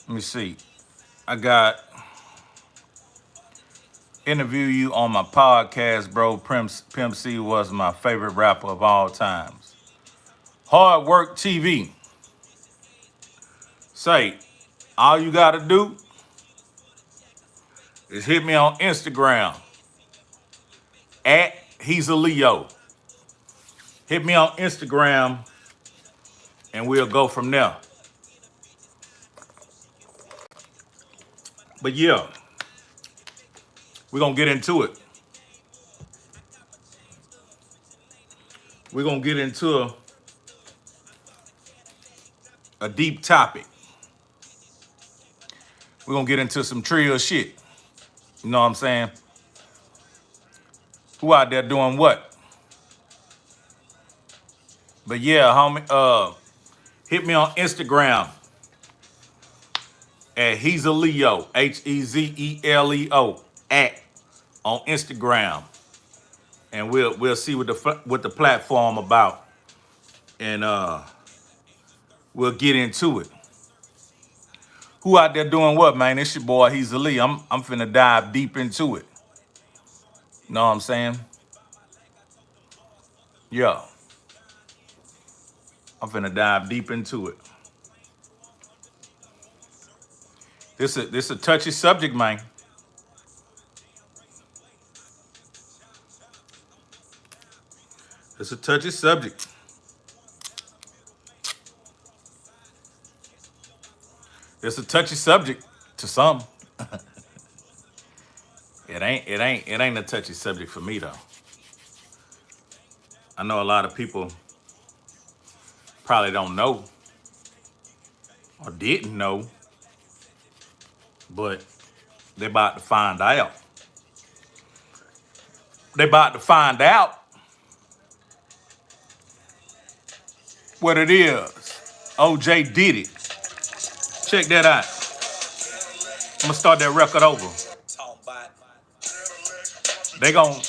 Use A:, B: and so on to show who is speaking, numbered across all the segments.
A: Let me see. I got interview you on my podcast, bro. Pimp C was my favorite rapper of all times. Hard Work TV. Say, all you gotta do is hit me on Instagram at Hezeleo. Hit me on Instagram and we'll go from there. But yeah, we're gonna get into it. We're gonna get into a deep topic. We're gonna get into some trill shit. You know what I'm saying? Who out there doing what? But yeah, homie, hit me on Instagram at Hezeleo, Hezeleo at on Instagram, and we'll see what the platform about, and we'll get into it. Who out there doing what, man? It's your boy Hezeleo. I'm finna dive deep into it. Know what I'm saying? Yeah, I'm finna dive deep into it. This a touchy subject, man. It's a touchy subject. It's a touchy subject to some. It ain't a touchy subject for me though. I know a lot of people probably don't know or didn't know, but they about to find out. They about to find out what it is. OJ did it. Check that out. I'm gonna start that record over. They gon'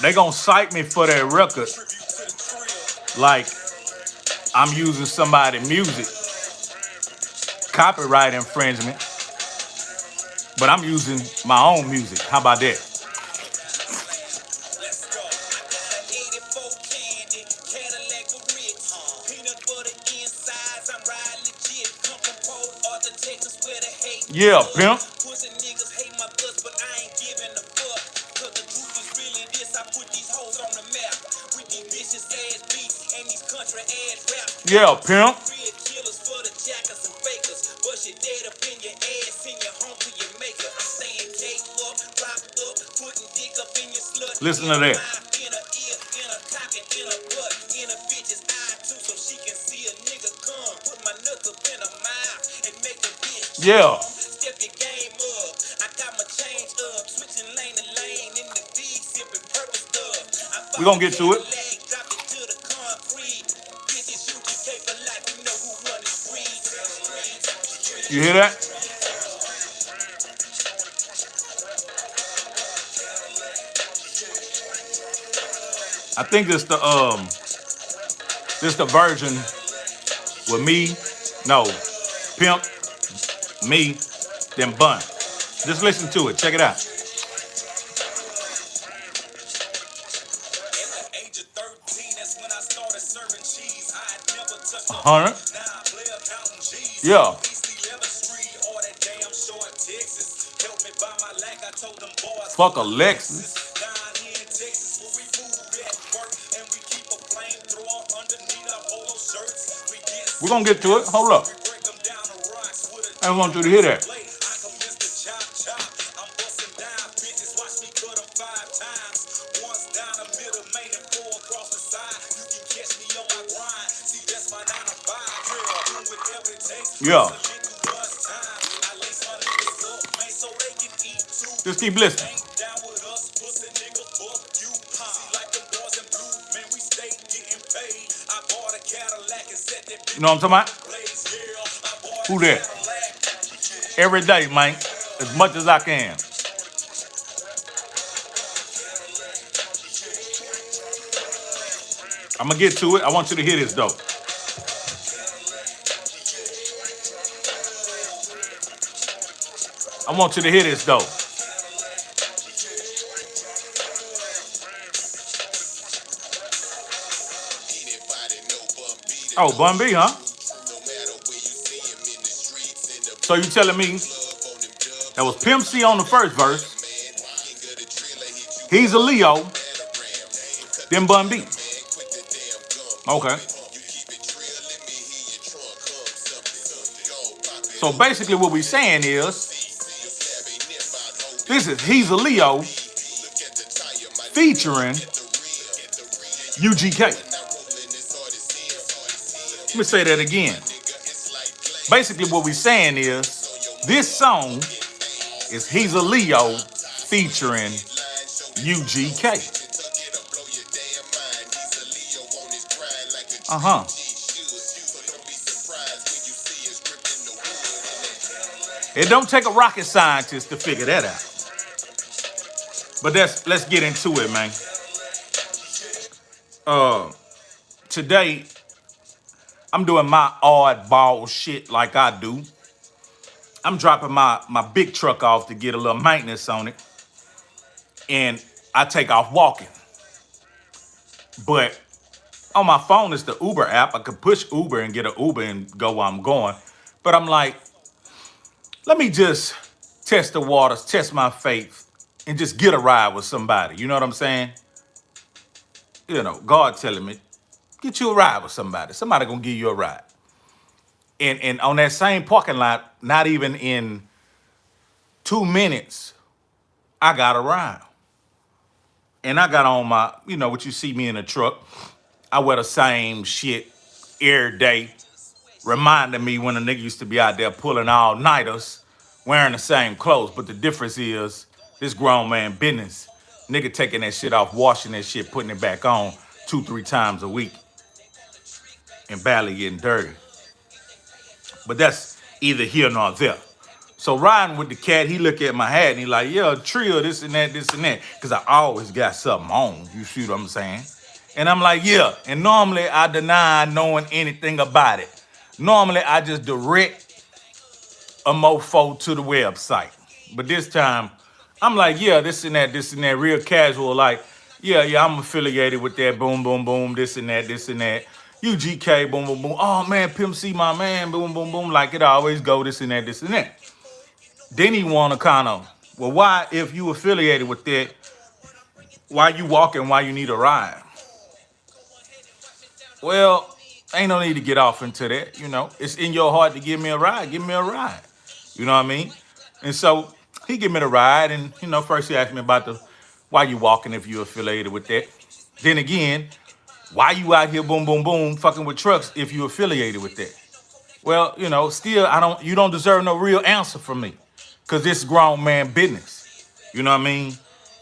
A: they gon' cite me for that record like I'm using somebody's music, copyright infringement, but I'm using my own music. How about that? Yeah, pimp. Yeah, pimp. Listen to that. Yeah. We're gonna get to it. You hear that? I think this the version with me, no, Pimp, me, then Bun. Just listen to it. Check it out. 100. Yeah. Fuck a Lexus. We're gonna get to it. Hold up. I want you to hear that. Yeah. Just keep listening. You know what I'm talking about? Who that? Every day, man. As much as I can. I'm gonna get to it. I want you to hear this though. I want you to hear this though. Oh, Bun B, huh? So you telling me that was Pimp C on the first verse, Hezeleo, then Bun B. Okay. So basically what we saying is this is Hezeleo featuring u.g.k. Let me say that again. Basically what we saying is this song is Hezeleo featuring u.g.k. Uh-huh. It don't take a rocket scientist to figure that out. But let's get into it, man. Today I'm doing my oddball shit like I do. I'm dropping my big truck off to get a little maintenance on it. And I take off walking. But on my phone is the Uber app. I could push Uber and get an Uber and go where I'm going. But I'm like, let me just test the waters, test my faith, and just get a ride with somebody. You know what I'm saying? You know, God telling me, get you a ride with somebody. Somebody gonna give you a ride. And on that same parking lot, not even in 2 minutes, I got a ride. And I got on my, you know, what you see me in the truck. I wear the same shit every day, reminding me when a nigga used to be out there pulling all-nighters, wearing the same clothes. But the difference is this grown man business. Nigga taking that shit off, washing that shit, putting it back on 2-3 times a week and barely getting dirty. But that's either here nor there. So riding with the cat, he look at my hat and he like, yeah, trill, this and that, this and that. Because I always got something on. You see what I'm saying? And I'm like, yeah. And normally I deny knowing anything about it. Normally I just direct a mofo to the website. But this time, I'm like, yeah, this and that, real casual. Like, yeah, I'm affiliated with that, boom, boom, boom, this and that, u.g.k, boom, boom, boom. Oh, man, Pimp C, my man, boom, boom, boom. Like it always go, this and that. Then he want to kind of, well, why, if you affiliated with that, why you walking, why you need a ride? Well, ain't no need to get off into that, you know. It's in your heart to give me a ride, give me a ride. You know what I mean? And so he give me the ride, and, you know, first he asked me about why you walking if you affiliated with that. Then again, why you out here, boom, boom, boom, fucking with trucks if you affiliated with that? Well, you know, still, you don't deserve no real answer from me. Because this grown man business. You know what I mean?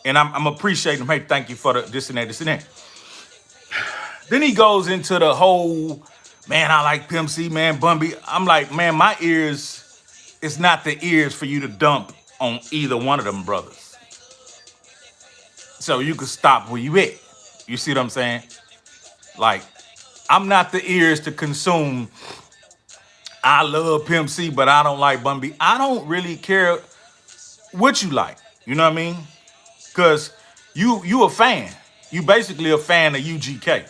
A: And I'm appreciating him. Hey, thank you for this and that. Then he goes into the whole, man, I like Pimp C, man, Bun B. I'm like, man, my ears, it's not the ears for you to dump on either one of them brothers. So you can stop where you at. You see what I'm saying? Like, I'm not the ears to consume. I love Pimp C, but I don't like Bun B. I don't really care what you like. You know what I mean? Because you a fan. You basically a fan of u.g.k.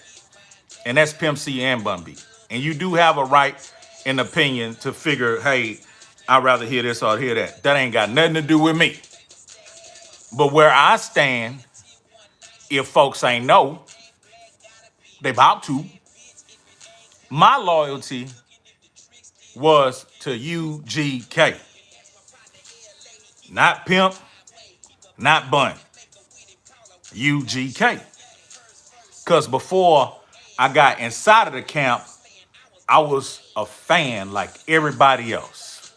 A: And that's Pimp C and Bun B. And you do have a right and opinion to figure, hey, I'd rather hear this or hear that. That ain't got nothing to do with me. But where I stand, if folks ain't know, they about to. My loyalty was to u.g.k. Not Pimp, not Bun. u.g.k. Because before I got inside of the camp, I was a fan like everybody else.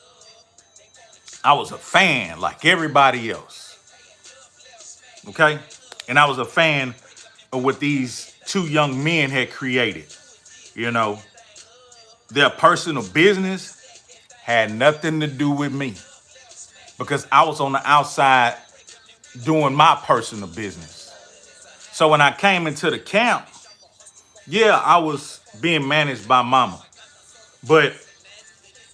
A: I was a fan like everybody else. Okay? And I was a fan of what these two young men had created. You know, their personal business had nothing to do with me because I was on the outside doing my personal business. So when I came into the camp, yeah, I was being managed by mama. But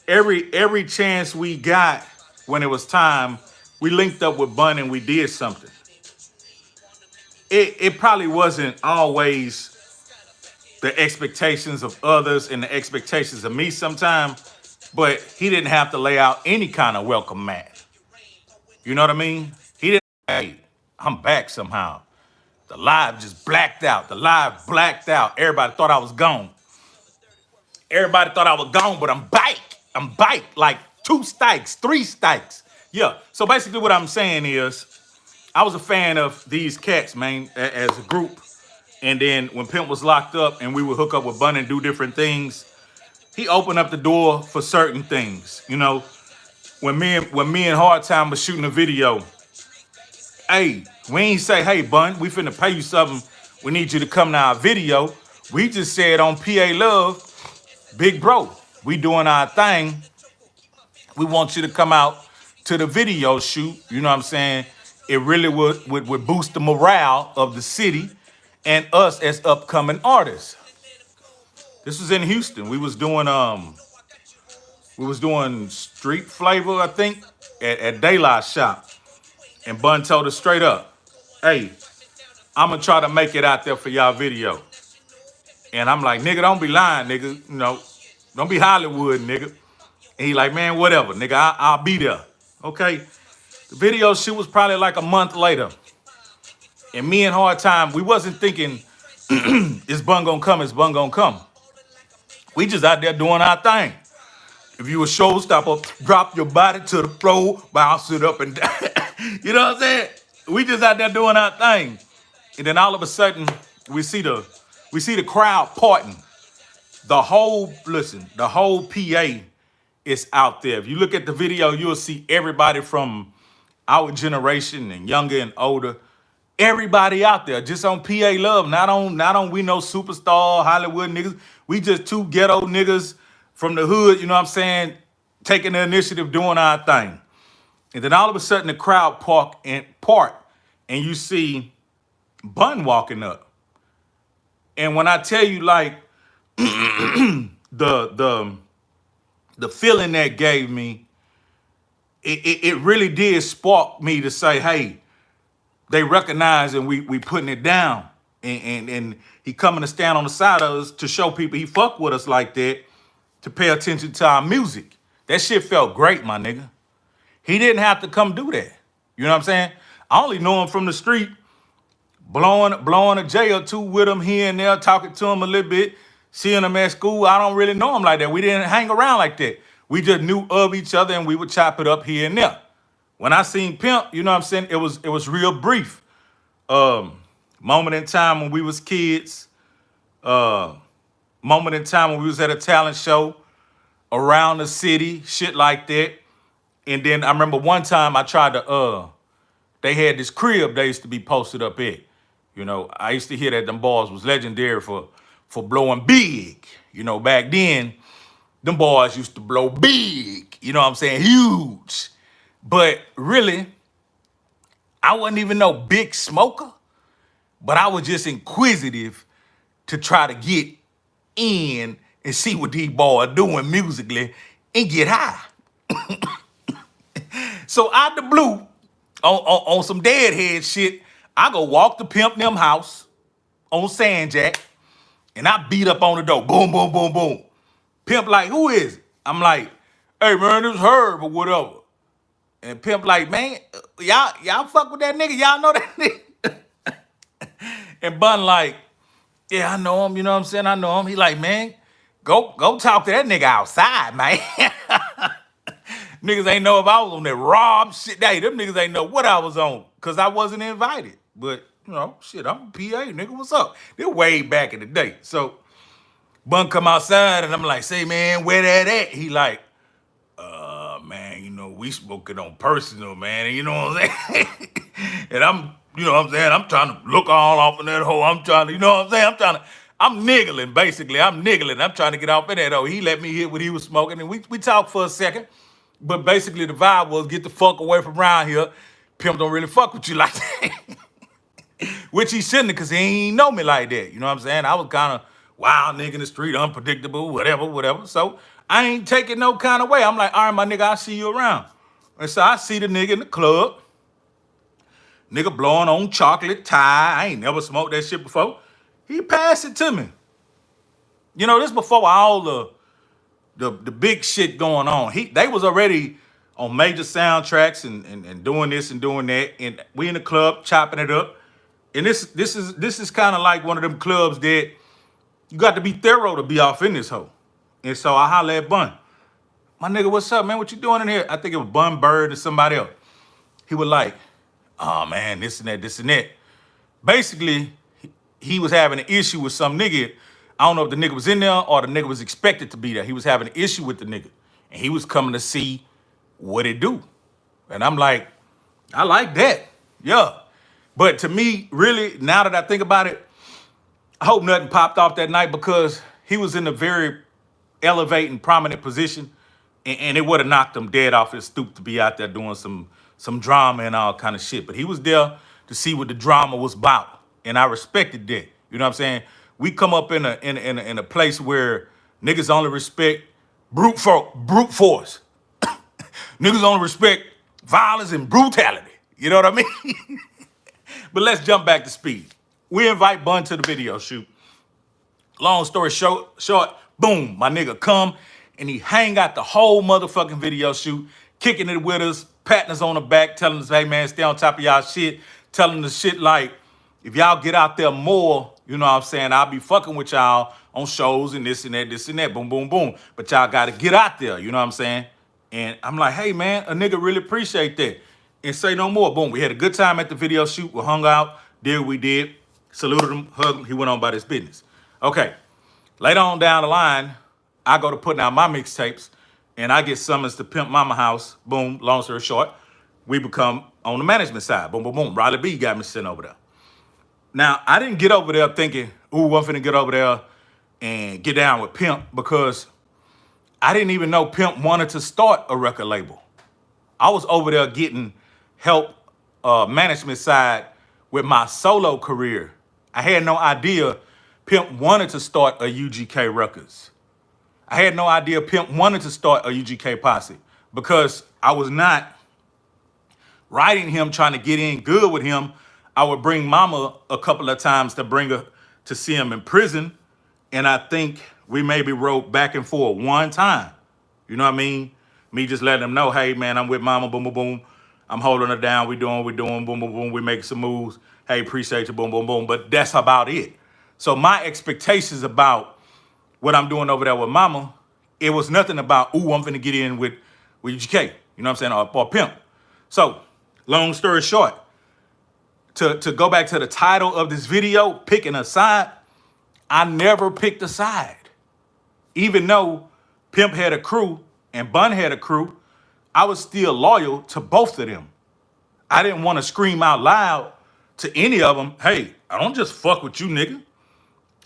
A: every chance we got, when it was time, we linked up with Bun and we did something. It probably wasn't always the expectations of others and the expectations of me sometimes, but he didn't have to lay out any kind of welcome mat. You know what I mean? He didn't, hey, I'm back somehow. The live just blacked out. The live blacked out. Everybody thought I was gone. Everybody thought I was gone, but I'm back. I'm back. Like 2 strikes, 3 strikes. Yeah. So basically what I'm saying is I was a fan of these cats, man, as a group. And then when Pimp was locked up and we would hook up with Bun and do different things, he opened up the door for certain things. You know, when me and Hard Time was shooting a video, hey, we ain't say, hey, Bun, we finna pay you something. We need you to come to our video. We just said on PA Love, big bro, we doing our thing. We want you to come out to the video shoot. You know what I'm saying? It really would boost the morale of the city and us as upcoming artists. This was in Houston. We was doing Street Flavor, I think, at Daylight Shop. And Bun told us straight up, hey, I'm gonna try to make it out there for y'all video. And I'm like, nigga, don't be lying, nigga. You know, don't be Hollywood, nigga. And he like, man, whatever, nigga, I'll be there. Okay. The video shoot was probably like a month later. And me and Hard Time, we wasn't thinking, is Bun gonna come, is Bun gonna come. We just out there doing our thing. If you a showstopper, drop your body to the floor, bounce it up and down. You know what I'm saying? We just out there doing our thing. And then all of a sudden, we see the crowd parting. The whole PA is out there. If you look at the video, you'll see everybody from our generation and younger and older. Everybody out there just on PA Love, not on we know superstar Hollywood niggas. We just 2 ghetto niggas from the hood, you know what I'm saying, taking the initiative, doing our thing. And then all of a sudden the crowd part and you see Bun walking up. And when I tell you, like, the feeling that gave me, it really did spark me to say, hey, they recognize and we putting it down. And he coming to stand on the side of us to show people he fuck with us like that, to pay attention to our music. That shit felt great, my nigga. He didn't have to come do that. You know what I'm saying? I only know him from the street, blowing a J or 2 with him here and there, talking to him a little bit, seeing him at school. I don't really know him like that. We didn't hang around like that. We just knew of each other and we would chop it up here and there. When I seen Pimp, you know what I'm saying, it was real brief. Moment in time when we was kids. Moment in time when we was at a talent show around the city, shit like that. And then I remember one time I tried to, they had this crib they used to be posted up at. You know, I used to hear that them boys was legendary for blowing big. You know, back then, them boys used to blow big. You know what I'm saying? Huge. But really, I wasn't even no big smoker, but I was just inquisitive to try to get in and see what these boys are doing musically and get high. So out the blue, on some deadhead shit, I go walk the Pimp them house on Sandjack, and I beat up on the door. Boom, boom, boom, boom. Pimp like, who is it? I'm like, hey man, this Herb or whatever. And Pimp like, man, y'all fuck with that nigga. Y'all know that nigga. And Bun like, yeah, I know him. You know what I'm saying? I know him. He like, man, go talk to that nigga outside, man. Niggas ain't know if I was on that rob shit. Hey, them niggas ain't know what I was on because I wasn't invited. But, you know, shit, I'm a PA, nigga, what's up? They're way back in the day. So Bun come outside and I'm like, say, man, where that at? He like, man, you know, we spoke it on personal, man. And you know what I'm saying? And I'm, you know what I'm saying? I'm trying to look all off in that hole. I'm trying to, you know what I'm saying? I'm niggling, basically. I'm niggling. I'm trying to get off in that hole. He let me hit what he was smoking. And we talked for a second. But basically the vibe was get the fuck away from around here. Pimp don't really fuck with you like that. Which he shouldn't, because he ain't know me like that. You know what I'm saying? I was kind of wild nigga in the street, unpredictable, whatever. So I ain't taking no kind of way. I'm like, all right, my nigga, I'll see you around. And so I see the nigga in the club, nigga blowing on chocolate tie. I ain't never smoked that shit before. He passed it to me. You know, this before all the big shit going on. They was already on major soundtracks and doing this and doing that. And we in the club chopping it up. And this is kind of like one of them clubs that you got to be thorough to be off in this hoe. And so I holler at Bun. My nigga, what's up, man? What you doing in here? I think it was Bun Bird or somebody else. He was like, oh man, this and that, this and that. Basically, he was having an issue with some nigga. I don't know if the nigga was in there or the nigga was expected to be there. He was having an issue with the nigga. And he was coming to see what it do. And I'm like, I like that. Yeah. But to me, really, now that I think about it, I hope nothing popped off that night because he was in a very elevating, prominent position. And it would have knocked him dead off his stoop to be out there doing some drama and all kind of shit. But he was there to see what the drama was about. And I respected that. You know what I'm saying? We come up in a place where niggas only respect brute force. Niggas only respect violence and brutality. You know what I mean? But let's jump back to speed. We invite Bun to the video shoot. Long story short, boom, my nigga come and he hang out the whole motherfucking video shoot, kicking it with us, patting us on the back, telling us, hey man, stay on top of y'all shit, telling us shit like, if y'all get out there more, you know what I'm saying, I'll be fucking with y'all on shows and this and that, boom, boom, boom. But y'all gotta get out there, you know what I'm saying? And I'm like, hey man, a nigga really appreciate that. And say no more, boom. We had a good time at the video shoot, we hung out, did what we did, saluted him, hugged him, he went on about his business. Okay, later on down the line, I go to putting out my mixtapes and I get summons to Pimp Mama House, boom, long story short, we become on the management side, boom, boom, boom. Riley B got me sitting over there. Now, I didn't get over there thinking, ooh, I'm finna get over there and get down with Pimp because I didn't even know Pimp wanted to start a record label. I was over there getting help management side with my solo career. I had no idea Pimp wanted to start a u.g.k. Records. I had no idea Pimp wanted to start a u.g.k. posse because I was not writing him, trying to get in good with him. I would bring Mama a couple of times to bring her to see him in prison. And I think we maybe wrote back and forth one time. You know what I mean? Me just letting him know, hey man, I'm with Mama, boom, boom, boom. I'm holding her down, we doing, boom, boom, boom. We making some moves. Hey, appreciate you, boom, boom, boom. But that's about it. So my expectations about what I'm doing over there with Mama, it was nothing about, ooh, I'm finna get in with u.g.k. You know what I'm saying? Or Pimp. So, long story short, to go back to the title of this video, picking a side, I never picked a side. Even though Pimp had a crew and Bun had a crew, I was still loyal to both of them. I didn't want to scream out loud to any of them, hey, I don't just fuck with you, nigga.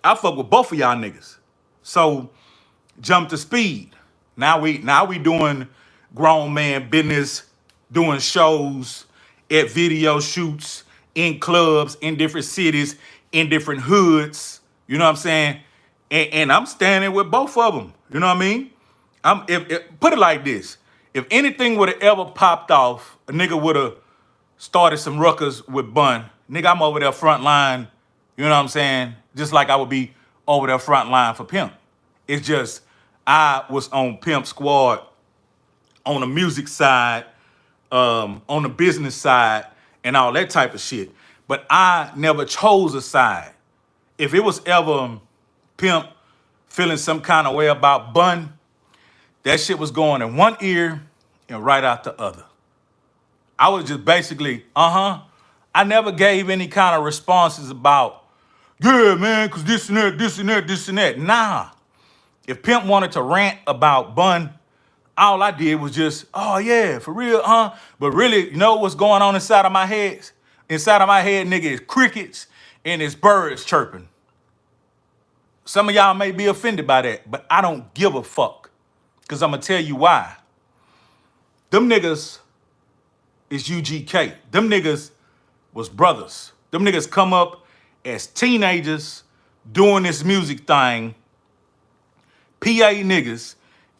A: I fuck with both of y'all niggas. So, jump to speed. Now we doing grown man business, doing shows at video shoots, in clubs, in different cities, in different hoods. You know what I'm saying? And I'm standing with both of them. You know what I mean? Put it like this. If anything would have ever popped off, a nigga would have started some ruckus with Bun. Nigga, I'm over there front line. You know what I'm saying? Just like I would be over there front line for Pimp. It's just I was on Pimp squad on the music side, on the business side, and all that type of shit. But I never chose a side. If it was ever Pimp feeling some kind of way about Bun, that shit was going in one ear and right out the other. I was just basically, I never gave any kind of responses about, yeah, man, because this and that, this and that, this and that. Nah. If Pimp wanted to rant about Bun, all I did was just, oh yeah, for real, huh? But really, you know what's going on inside of my head? Inside of my head, nigga, is crickets and it's birds chirping. Some of y'all may be offended by that, but I don't give a fuck. Because I'm going to tell you why. Them niggas is u.g.k. Them niggas was brothers. Them niggas come up as teenagers doing this music thing, PA niggas,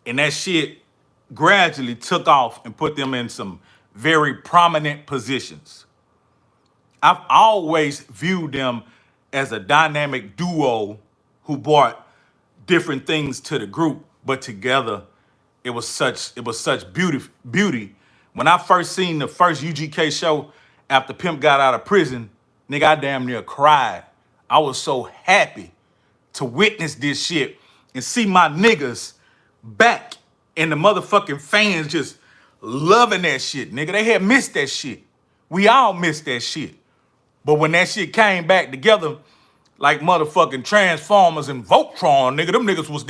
A: and that shit gradually took off and put them in some very prominent positions. I've always viewed them as a dynamic duo who brought different things to the group, but together it was such beauty. When I first seen the first u.g.k show after Pimp got out of prison, nigga, I damn near cried. I was so happy to witness this shit and see my niggas back and the motherfucking fans just loving that shit, nigga. They had missed that shit. We all missed that shit. But when that shit came back together, like motherfucking Transformers and Voltron, nigga, them niggas was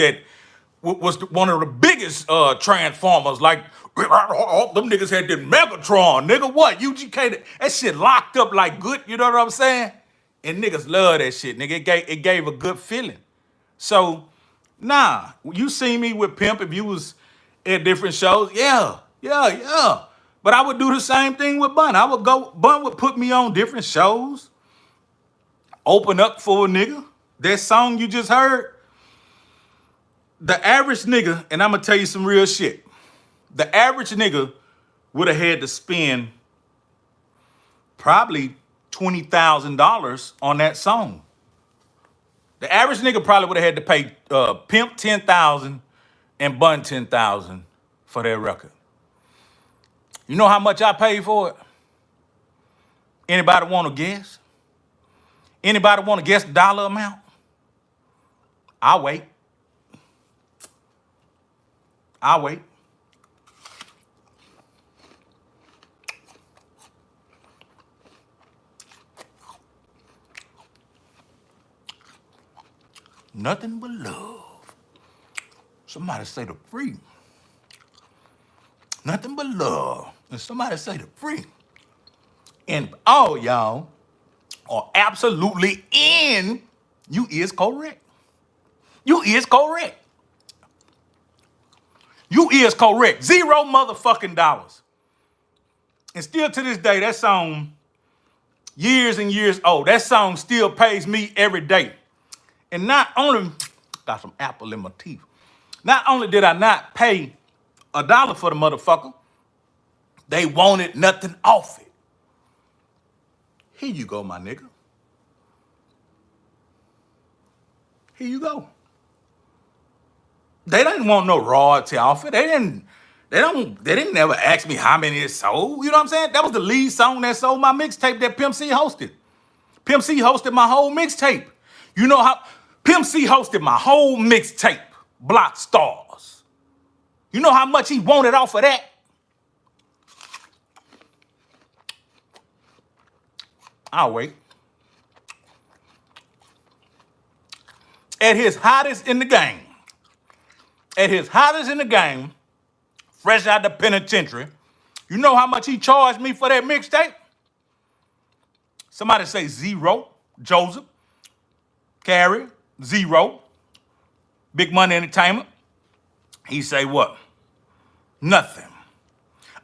A: one of the biggest Transformers. Like, them niggas had the Megatron, nigga. What? u.g.k, that shit locked up like good, you know what I'm saying? And niggas love that shit, nigga. It gave a good feeling. So, nah, you see me with Pimp if you was at different shows, yeah. But I would do the same thing with Bun. Bun would put me on different shows, open up for a nigga. That song you just heard, the average nigga, and I'm gonna tell you some real shit, the average nigga would have had to spend probably $20,000 on that song. The average nigga probably would have had to pay Pimp $10,000 and Bun $10,000 for their record. You know how much I paid for it? Anybody want to guess? Anybody want to guess the dollar amount? I'll wait. Nothing but love. Somebody say the free. Nothing but love. And somebody say the free. And all y'all are absolutely in. You is correct. You is correct. You is correct. $0 motherfucking dollars. And still to this day, that song, years and years old, that song still pays me every day. And not only, got some apple in my teeth. Not only did I not pay $1 for the motherfucker, they wanted nothing off it. Here you go, my nigga. Here you go. They didn't want no royalty off it. They didn't never ask me how many it sold. You know what I'm saying? That was the lead song that sold my mixtape that Pimp C hosted. Pimp C hosted my whole mixtape. You know how Pimp C hosted my whole mixtape, Block Stars. You know how much he wanted off of that? I'll wait. At his hottest in the game, fresh out the penitentiary, you know how much he charged me for that mixtape? Somebody say 0. Joseph, Carrie, 0. Big Money Entertainment. He say what? Nothing.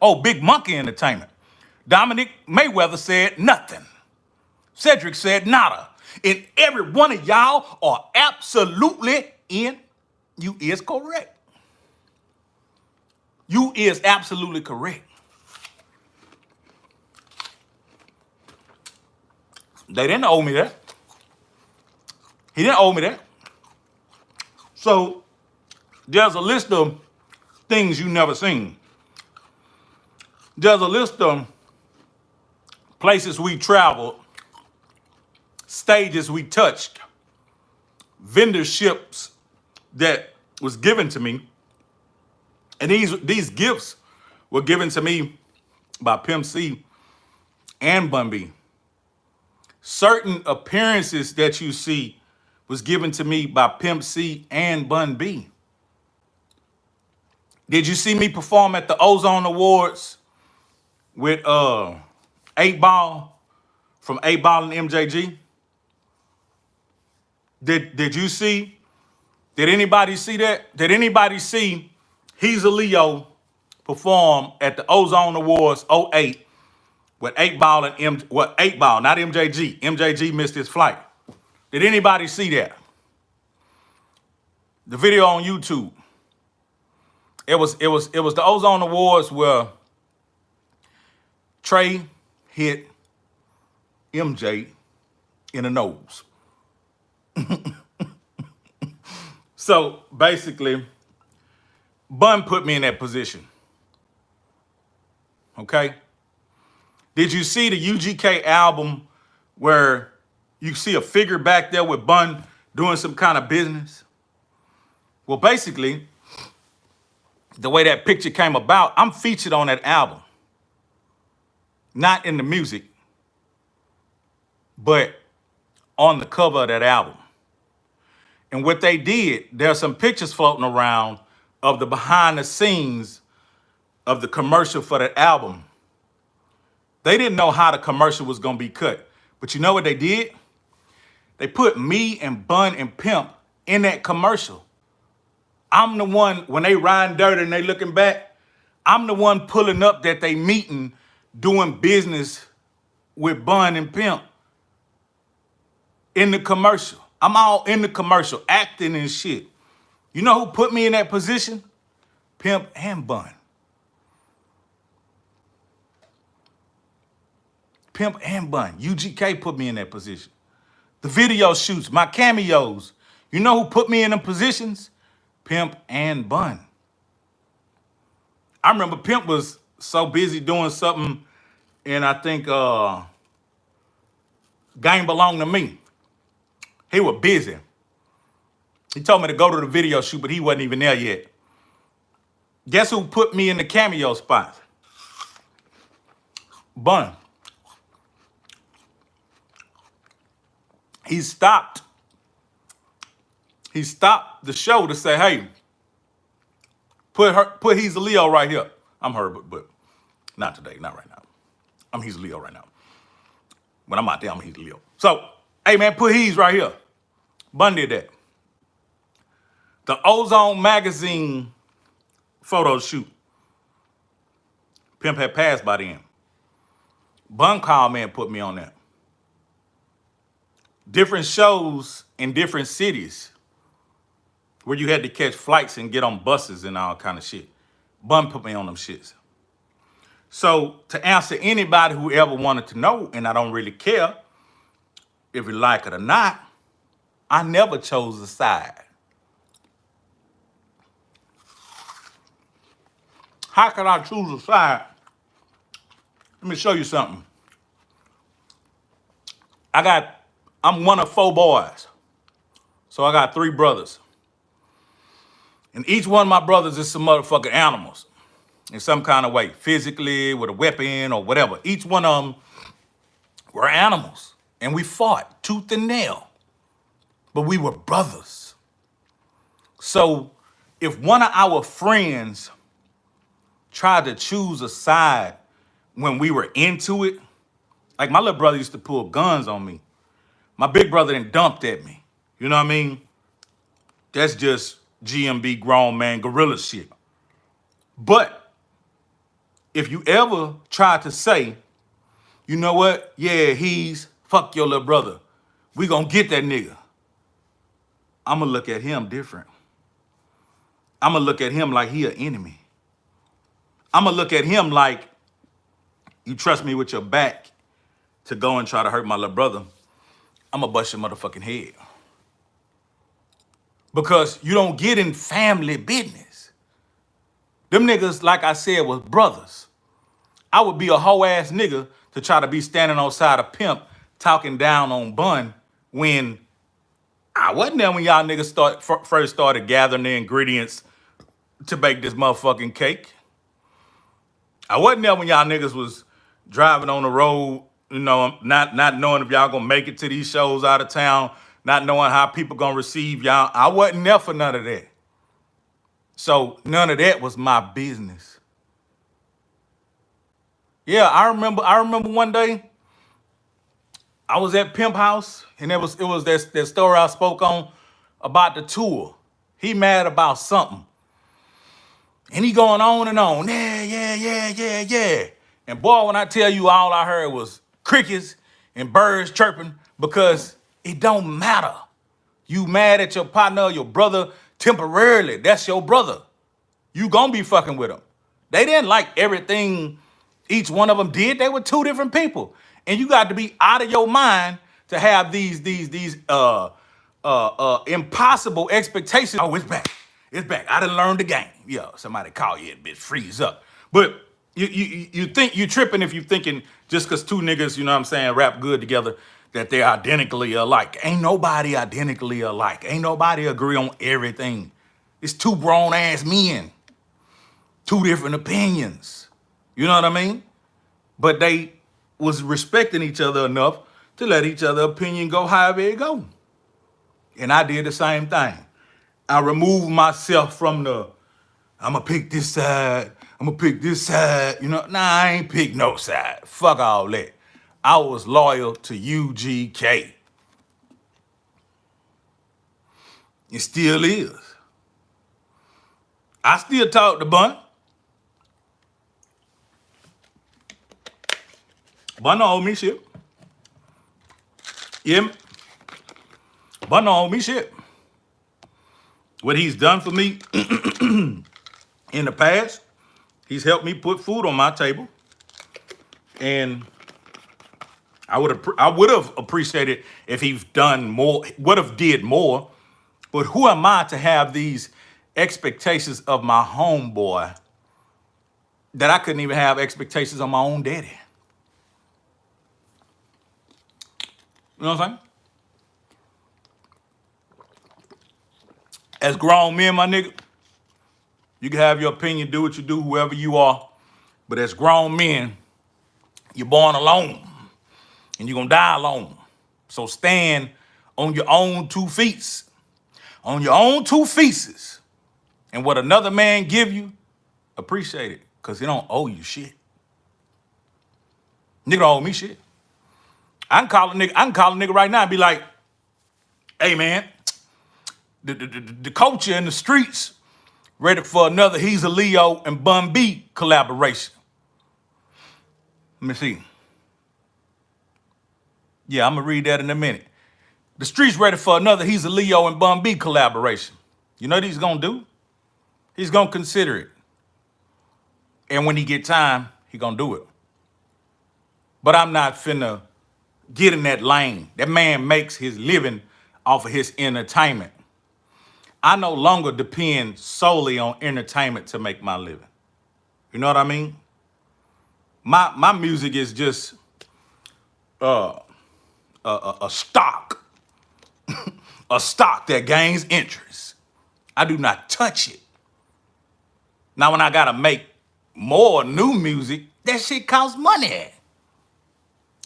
A: Oh, Big Monkey Entertainment. Dominic Mayweather said nothing. Cedric said nada. And every one of y'all are absolutely in. You is correct. You is absolutely correct. They didn't owe me that. He didn't owe me that. So there's a list of things you never seen. There's a list of places we traveled, stages we touched, vendorships that was given to me. And these gifts were given to me by Pimp C and Bun B. Certain appearances that you see was given to me by Pimp C and Bun B. Did you see me perform at the Ozone Awards with 8 Ball from 8 Ball and MJG? Did you see? Did anybody see that? Did anybody see Hezeleo perform at the Ozone Awards 08 with 8 Ball and 8 Ball, not MJG. MJG missed his flight. Did anybody see that? The video on YouTube. It was the Ozone Awards where Trey hit MJ in the nose. So basically, Bun put me in that position. Okay? Did you see the u.g.k album where you see a figure back there with Bun doing some kind of business? Well, basically, the way that picture came about, I'm featured on that album. Not in the music, but on the cover of that album. And what they did, there are some pictures floating around of the behind the scenes of the commercial for that album. They didn't know how the commercial was going to be cut. But you know what they did? They put me and Bun and Pimp in that commercial. I'm the one, when they riding dirty and they looking back, I'm the one pulling up that they meeting, doing business with Bun and Pimp in the commercial. I'm all in the commercial, acting and shit. You know who put me in that position? Pimp and Bun. Pimp and Bun. u.g.k put me in that position. The video shoots, my cameos. You know who put me in them positions? Pimp and Bun. I remember Pimp was so busy doing something, and I think Game Belonged to Me. He was busy. He told me to go to the video shoot, but he wasn't even there yet. Guess who put me in the cameo spot? Bun. He stopped the show to say, hey, put Hezeleo right here. I'm her, but not today, not right now. I'm Hezeleo right now. When I'm out there, I'm Hezeleo. So, hey man, put Hez right here. Bun did that. The Ozone magazine photo shoot. Pimp had passed by then. Bun called me and put me on that. Different shows in different cities where you had to catch flights and get on buses and all kind of shit. Bun put me on them shits. So to answer anybody who ever wanted to know, and I don't really care if you like it or not, I never chose a side. How can I choose a side? Let me show you something. I'm one of 4 boys. So I got 3 brothers. And each one of my brothers is some motherfucking animals in some kind of way, physically, with a weapon or whatever. Each one of them were animals. And we fought tooth and nail. But we were brothers. So if one of our friends tried to choose a side when we were into it, like my little brother used to pull guns on me. My big brother then dumped at me. You know what I mean? That's just GMB grown man gorilla shit. But if you ever try to say, you know what? Yeah, fuck your little brother. We gonna get that nigga. I'ma look at him different. I'ma look at him like he an enemy. I'ma look at him like, you trust me with your back to go and try to hurt my little brother, I'ma bust your motherfucking head. Because you don't get in family business. Them niggas, like I said, was brothers. I would be a hoe ass nigga to try to be standing on side of Pimp talking down on Bun when I wasn't there when y'all niggas first started gathering the ingredients to bake this motherfucking cake. I wasn't there when y'all niggas was driving on the road, you know, not knowing if y'all gonna make it to these shows out of town, not knowing how people gonna receive y'all. I wasn't there for none of that. So none of that was my business. Yeah, I remember one day I was at Pimp House, and it was that story I spoke on about the tour. He mad about something. And he going on and on. Yeah. And boy, when I tell you, all I heard was crickets and birds chirping, because it don't matter. You mad at your partner or your brother temporarily. That's your brother. You gonna be fucking with them. They didn't like everything each one of them did. They were two different people. And you got to be out of your mind to have these impossible expectations. Oh, it's back. It's back. I done learned the game. Yeah, somebody call you and bitch freeze up. But you think you tripping if you thinking just because two niggas, you know what I'm saying, rap good together, that they're identically alike. Ain't nobody identically alike. Ain't nobody agree on everything. It's two grown ass men, two different opinions. You know what I mean? But they was respecting each other enough to let each other opinion go however it go. And I did the same thing. I removed myself from I'm gonna pick this side, I'm gonna pick this side. You know, nah, I ain't pick no side. Fuck all that. I was loyal to u.g.k. It still is. I still talk to Bun. Bun don't owe me shit. Yeah, Bun don't owe me shit. What he's done for me in the past, he's helped me put food on my table. And I would have appreciated if he's done more, would have did more. But who am I to have these expectations of my homeboy that I couldn't even have expectations on my own daddy? You know what I'm saying? As grown men, my nigga, you can have your opinion, do what you do, whoever you are. But as grown men, you're born alone and you're gonna die alone. So stand on your own 2 feet, on your own 2 feces. And what another man give you, appreciate it, because he don't owe you shit. Nigga don't owe me shit. I can call a nigga right now and be like, hey man, the culture in the streets ready for another Hezeleo and Bun B collaboration. Let me see. Yeah, I'm gonna read that in a minute. The streets ready for another Hezeleo and Bun B collaboration. You know what he's gonna do? He's gonna consider it. And when he get time, he gonna do it. But I'm not finna get in that lane. That man makes his living off of his entertainment. I no longer depend solely on entertainment to make my living. You know what I mean? My music is just a stock, a stock that gains interest. I do not touch it. Now, when I gotta make more new music, that shit costs money.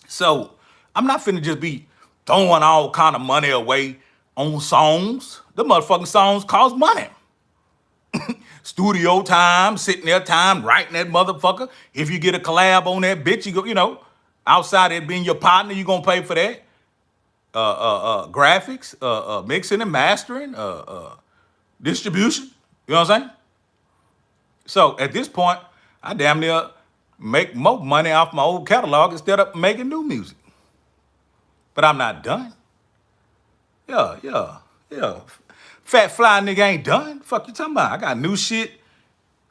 A: So I'm not finna just be throwing all kind of money away on songs. The motherfucking songs cost money. Studio time, sitting there time, writing that motherfucker. If you get a collab on that bitch, you go, you know, outside it being your partner, you gonna pay for that. Graphics, mixing and mastering, distribution. You know what I'm saying? So at this point, I damn near make more money off my old catalog instead of making new music. But I'm not done. Yeah. Fat fly nigga ain't done. Fuck you talking about? I got new shit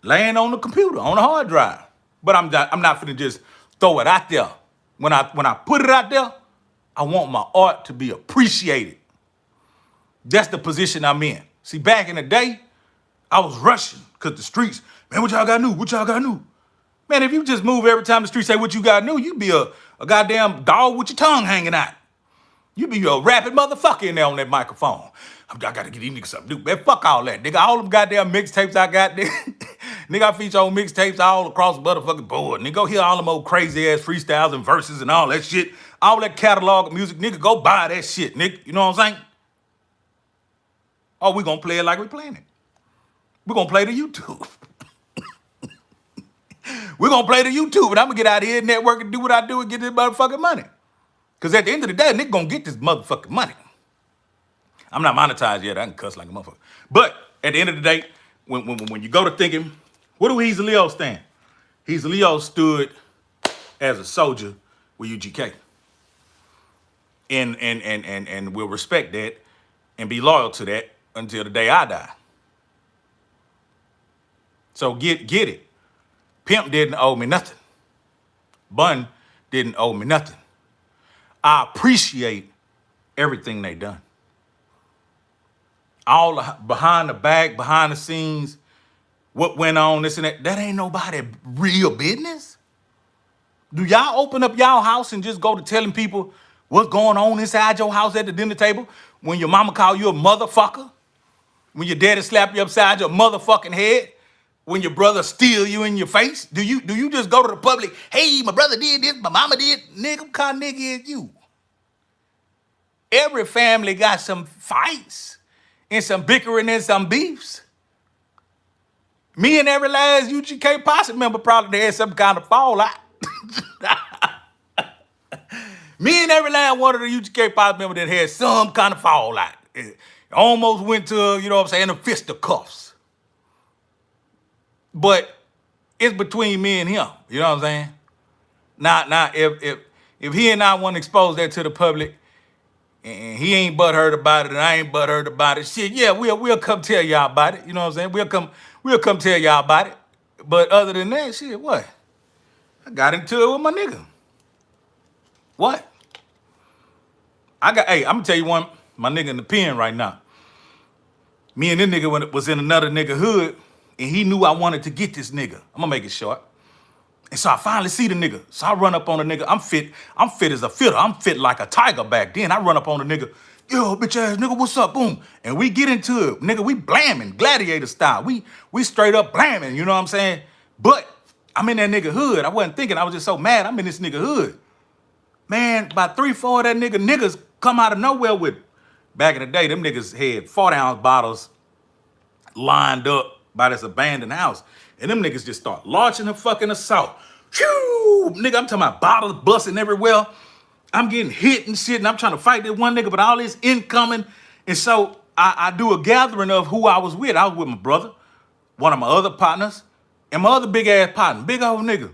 A: laying on the computer, on the hard drive. But I'm not finna just throw it out there. When I put it out there, I want my art to be appreciated. That's the position I'm in. See, back in the day, I was rushing because the streets, man, what y'all got new? What y'all got new? Man, if you just move every time the streets say what you got new, you'd be a goddamn dog with your tongue hanging out. You be a rapping motherfucker in there on that microphone. I gotta get these niggas something new. Man, fuck all that. Nigga, all them goddamn mixtapes I got there. Nigga, I feature on mixtapes all across the motherfucking board. Nigga, go hear all them old crazy ass freestyles and verses and all that shit. All that catalog of music. Nigga, go buy that shit, nigga. You know what I'm saying? Or we gonna play it like we playing it. We gonna play the YouTube. We gonna play the YouTube and I'm gonna get out of here, network and do what I do and get this motherfucking money. Because at the end of the day, nigga gonna get this motherfucking money. I'm not monetized yet. I can cuss like a motherfucker. But at the end of the day, when you go to thinking, what do Hezeleo stand? Hezeleo stood as a soldier with u.g.k. And we'll respect that and be loyal to that until the day I die. So get it. Pimp didn't owe me nothing. Bun didn't owe me nothing. I appreciate everything they done. All behind the back, behind the scenes, what went on, this and that. That ain't nobody real business. Do y'all open up y'all house and just go to telling people what's going on inside your house at the dinner table when your mama call you a motherfucker? When your daddy slap you upside your motherfucking head? When your brother steal you in your face? Do you just go to the public, hey, my brother did this, my mama did? Nigga, what kind of nigga is you? Every family got some fights and some bickering and some beefs. Me and every last u.g.k posse member probably had some kind of fallout. Me and every last one of the u.g.k posse members that had some kind of fallout. It almost went to, you know what I'm saying, the fisticuffs. But it's between me and him. You know what I'm saying? Now, if he and I want to expose that to the public, and he ain't butthurt about it, and I ain't butthurt about it, shit, yeah, we'll come tell y'all about it. You know what I'm saying? We'll come tell y'all about it. But other than that, shit, what? I got into it with my nigga. What? Hey, I'm gonna tell you one, my nigga in the pen right now. Me and this nigga was in another nigga hood, and he knew I wanted to get this nigga. I'm gonna make it short. And so I finally see the nigga. So I run up on the nigga. I'm fit as a fitter. I'm fit like a tiger back then. I run up on the nigga. Yo, bitch ass nigga, what's up? Boom. And we get into it. Nigga, we blamming, gladiator style. We straight up blamming, you know what I'm saying? But I'm in that nigga hood. I wasn't thinking, I was just so mad. I'm in this nigga hood. Man, about 3-4 of that niggas come out of nowhere with, back in the day, them niggas had 40-ounce bottles lined up by this abandoned house. And them niggas just start launching a fucking assault. Whew! Nigga, I'm talking about bottles busting everywhere. I'm getting hit and shit, and I'm trying to fight this one nigga, but all this incoming. And so I do a gathering of who I was with. I was with my brother, one of my other partners, and my other big ass partner, big old nigga.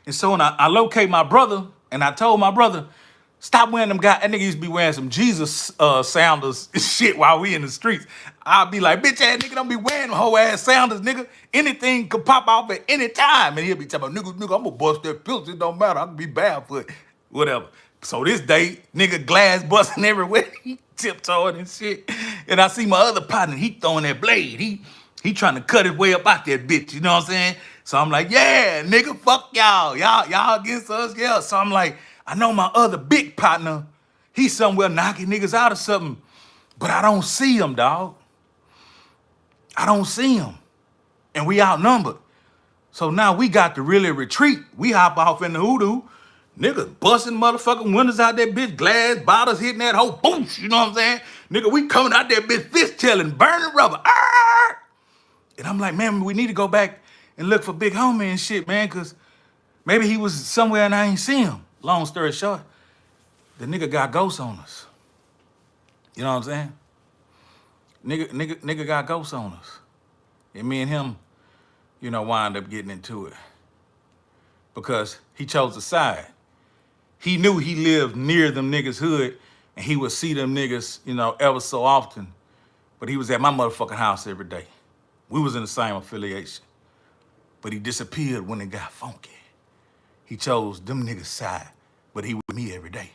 A: And so when I locate my brother, and I told my brother, stop wearing them guys. That nigga used to be wearing some Jesus sounders and shit while we in the streets. I'll be like, bitch ass nigga, don't be wearing them whole ass sounders, nigga. Anything could pop off at any time. And he'll be talking about, nigga, I'm gonna bust that pills. It don't matter. I can be barefoot. Whatever. So this day, nigga, glass busting everywhere. He tiptoeing and shit. And I see my other partner, he throwing that blade. He trying to cut his way up out that bitch. You know what I'm saying? So I'm like, yeah, nigga, fuck y'all. Y'all against us, yeah. So I'm like, I know my other big partner, he's somewhere knocking niggas out or something, but I don't see him, dog. I don't see him. And we outnumbered. So now we got to really retreat. We hop off in the hoodoo. Niggas busting motherfucking windows out that bitch, glass, bottles hitting that whole boosh, you know what I'm saying? Nigga, we coming out that bitch fishtailing, burning rubber. Arr! And I'm like, man, we need to go back and look for Big Homie and shit, man, because maybe he was somewhere and I ain't see him. Long story short, the nigga got ghosts on us. You know what I'm saying? Nigga got ghosts on us. And me and him, you know, wind up getting into it. Because he chose a side. He knew he lived near them niggas' hood, and he would see them niggas, you know, ever so often. But he was at my motherfucking house every day. We was in the same affiliation. But he disappeared when it got funky. He chose them niggas' side, but he with me every day.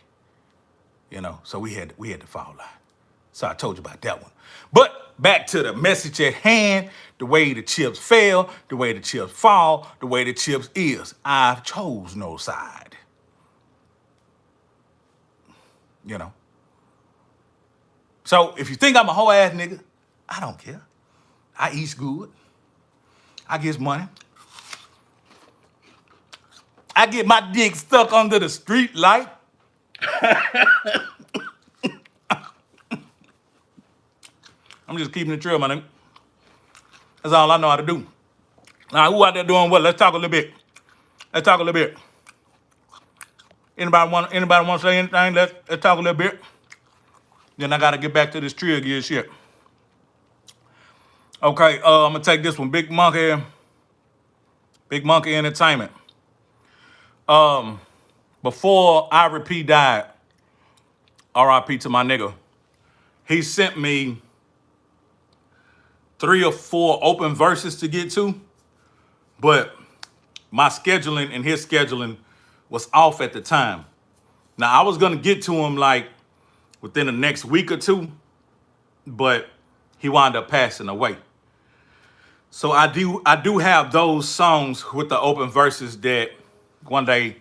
A: You know, so we had to fall out. So I told you about that one. But back to the message at hand, the way the chips fell, the way the chips fall, the way the chips is. I chose no side. You know. So if you think I'm a whole ass nigga, I don't care. I eat good. I get money. I get my dick stuck under the street light. I'm just keeping it real, my nigga. That's all I know how to do. Now, who out there doing what? Let's talk a little bit. Anybody want to say anything? Let's talk a little bit. Then I got to get back to this trillgear shit. Okay, I'm going to take this one. Big Monkey Entertainment. Before Ivory P died, R.I.P. to my nigga, he sent me 3 or 4 open verses to get to. But my scheduling and his scheduling was off at the time. Now I was gonna get to him like within the next week or two, but he wound up passing away. So I do have those songs with the open verses that one day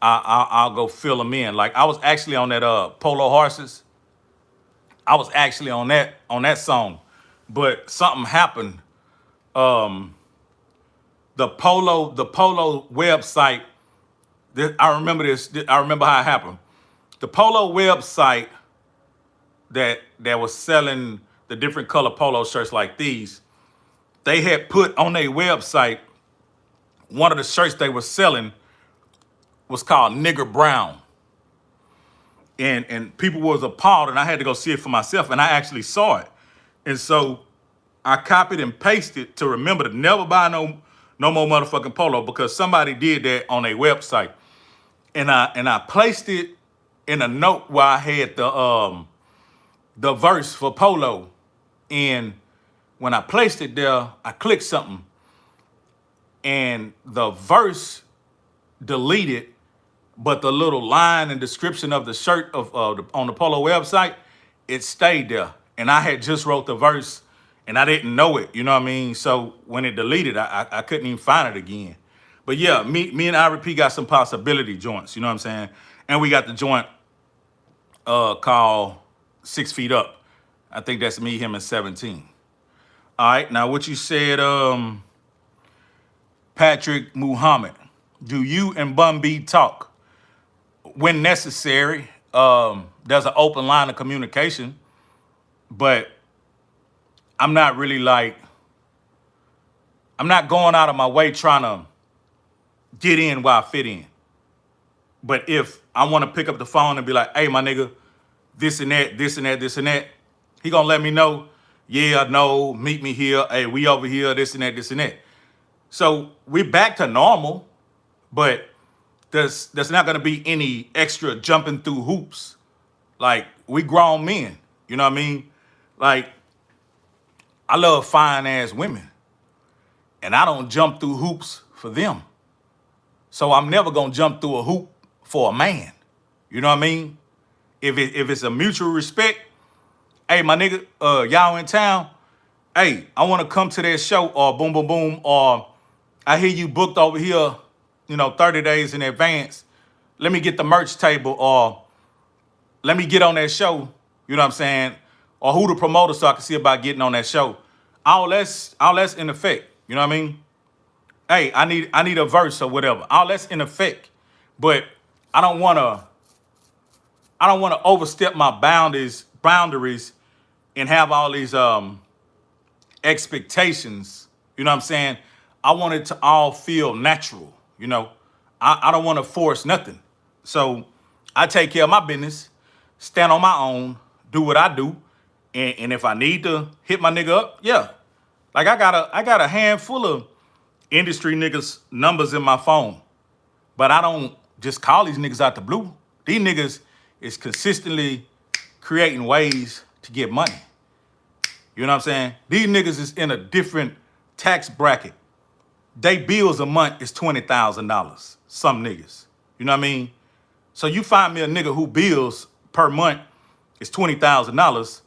A: I'll go fill them in. Like I was actually on that Polo Horses. I was actually on that song, but something happened. The Polo website. I remember this. I remember how it happened. The Polo website that was selling the different color polo shirts like these. They had put on their website one of the shirts they were selling was called Nigger Brown. And people was appalled, and I had to go see it for myself, and I actually saw it. And so I copied and pasted to remember to never buy no more motherfucking polo because somebody did that on a website. And I placed it in a note where I had the verse for polo. And when I placed it there, I clicked something and the verse deleted, but the little line and description of the shirt on the Polo website, it stayed there. And I had just wrote the verse and I didn't know it, you know what I mean? So when it deleted, I couldn't even find it again. But yeah, me and Ivory P got some possibility joints, you know what I'm saying? And we got the joint called 6 Feet Up. I think that's me, him, and 17. All right, now what you said, Patrick Muhammad, do you and Bun B talk? When necessary, there's an open line of communication, but I'm not really like, I'm not going out of my way trying to get in where I fit in. But if I want to pick up the phone and be like, hey, my nigga, this and that, this and that, this and that, he gonna let me know, yeah, no, meet me here, hey, we over here, this and that, this and that. So we back to normal, but there's not gonna be any extra jumping through hoops. Like, we grown men, you know what I mean? Like, I love fine ass women, and I don't jump through hoops for them. So I'm never gonna jump through a hoop for a man. You know what I mean? If it's a mutual respect, hey, my nigga, y'all in town, hey, I wanna come to that show, or boom, boom, boom, or I hear you booked over here, 30 days in advance. Let me get the merch table, or let me get on that show, you know what I'm saying? Or who the promoter so I can see about getting on that show. All that's in effect, you know what I mean? Hey, I need a verse or whatever. All that's in effect. But I don't wanna overstep my boundaries and have all these expectations, you know what I'm saying? I want it to all feel natural, you know. I don't want to force nothing. So I take care of my business, stand on my own, do what I do. And if I need to hit my nigga up, yeah. Like I got a handful of industry niggas numbers in my phone. But I don't just call these niggas out the blue. These niggas is consistently creating ways to get money. You know what I'm saying? These niggas is in a different tax bracket. They bills a month is $20,000. Some niggas. You know what I mean? So you find me a nigga who bills per month is $20,000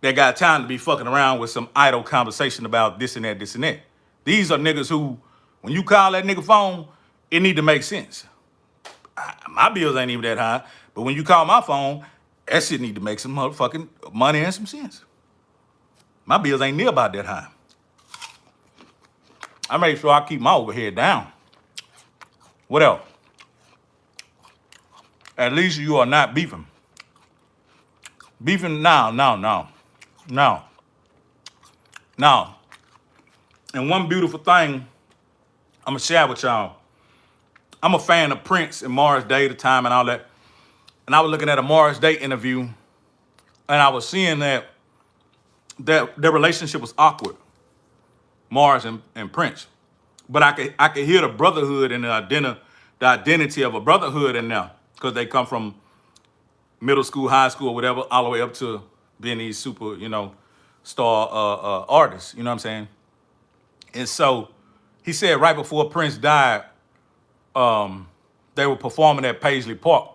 A: that got time to be fucking around with some idle conversation about this and that, this and that. These are niggas who, when you call that nigga phone, it need to make sense. My bills ain't even that high, but when you call my phone, that shit need to make some motherfucking money and some sense. My bills ain't near about that high. I make sure I keep my overhead down. What else? At least you are not beefing. Beefing now. And one beautiful thing I'm gonna share with y'all. I'm a fan of Prince and Morris Day, the time and all that. And I was looking at a Morris Day interview, and I was seeing that their relationship was awkward, Morris and Prince. But I could hear the brotherhood and the identity of a brotherhood in there, because they come from middle school, high school, or whatever, all the way up to being these super, star artists. You know what I'm saying? And so He said right before Prince died, they were performing at Paisley Park,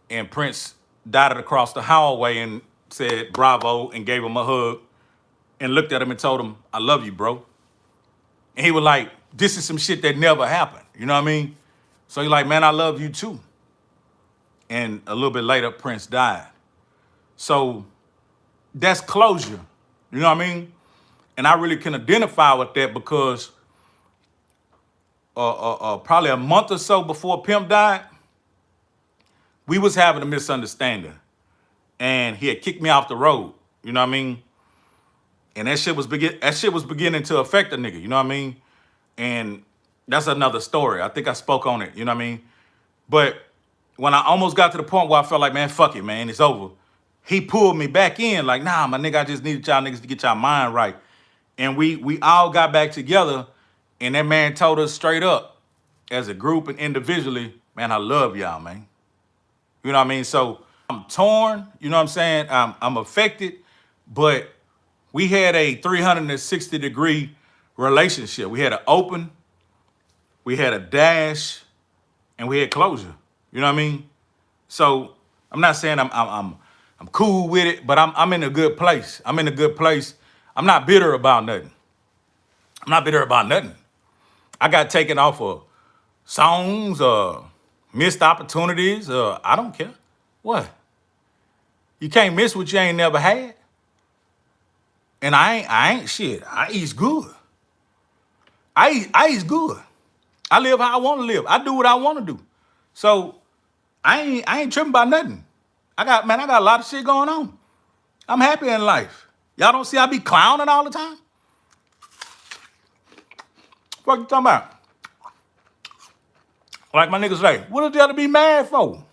A: and Prince darted across the hallway and said bravo and gave him a hug and looked at him and told him, I love you, bro. And he was like, this is some shit that never happened. You know what I mean? So he's like, man, I love you too. And a little bit later, Prince died. So that's closure. You know what I mean? And I really can identify with that because probably a month or so before Pimp died, we was having a misunderstanding. And he had kicked me off the road. You know what I mean? And that shit was beginning to affect the nigga. You know what I mean? And that's another story. I think I spoke on it. You know what I mean? But when I almost got to the point where I felt like, man, fuck it, man, it's over. He pulled me back in like, nah, my nigga, I just needed y'all niggas to get y'all mind right. And we all got back together, and that man told us straight up, as a group and individually, man, I love y'all, man. You know what I mean? So I'm torn, you know what I'm saying? I'm affected, but we had a 360-degree relationship. We had an open, we had a dash, and we had closure. You know what I mean? So I'm not saying I'm cool with it, but I'm in a good place. I'm in a good place. I'm not bitter about nothing. I'm not bitter about nothing. I got taken off of songs, missed opportunities. I don't care. What? You can't miss what you ain't never had. And I ain't shit. I eat good. I eat good. I live how I want to live. I do what I want to do. So I ain't tripping about nothing. I got a lot of shit going on. I'm happy in life. Y'all don't see I be clowning all the time? What you talking about? Like my niggas say, what is there to be mad for?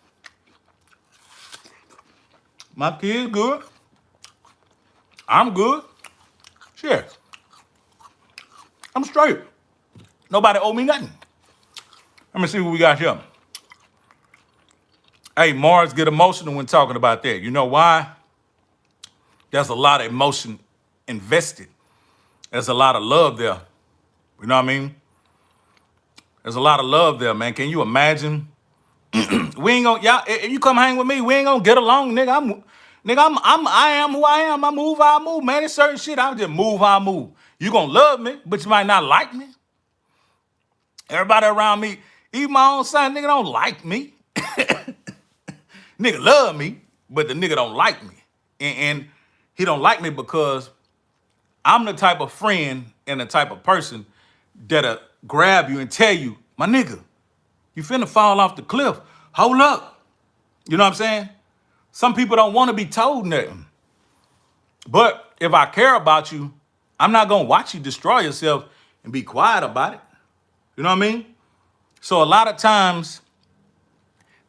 A: My kids good. I'm good. Shit. I'm straight. Nobody owe me nothing. Let me see what we got here. Hey, Mars get emotional when talking about that. You know why? There's a lot of emotion invested. There's a lot of love there. You know what I mean? There's a lot of love there, man. Can you imagine? We ain't gonna, y'all, if you come hang with me, we ain't gonna get along, nigga. I am who I am. I move how I move, man. It's certain shit. I just move how I move. You gonna love me, but you might not like me. Everybody around me, even my own son, nigga don't like me. Nigga love me, but the nigga don't like me. And he don't like me because I'm the type of friend and the type of person that'll grab you and tell you, my nigga, you finna fall off the cliff. Hold up. You know what I'm saying? Some people don't want to be told nothing. But if I care about you, I'm not gonna watch you destroy yourself and be quiet about it. You know what I mean? So a lot of times,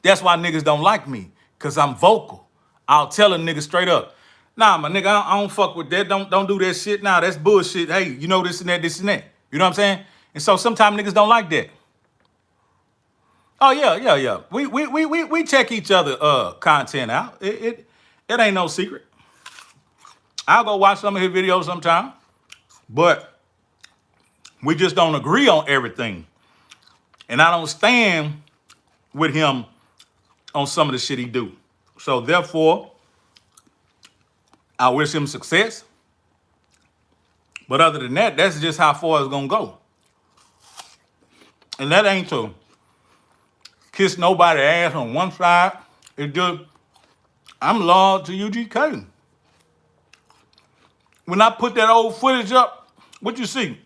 A: that's why niggas don't like me, because I'm vocal. I'll tell a nigga straight up, nah, my nigga, I don't fuck with that. Don't do that shit. Nah, that's bullshit. Hey, you know this and that, this and that. You know what I'm saying? And so sometimes niggas don't like that. Oh, yeah. We check each other content out. It ain't no secret. I'll go watch some of his videos sometime, but we just don't agree on everything. And I don't stand with him on some of the shit he do. So therefore, I wish him success. But other than that, that's just how far it's gonna go. And that ain't to kiss nobody's ass on one side. It's just, I'm loyal to u.g.k. When I put that old footage up, what you see?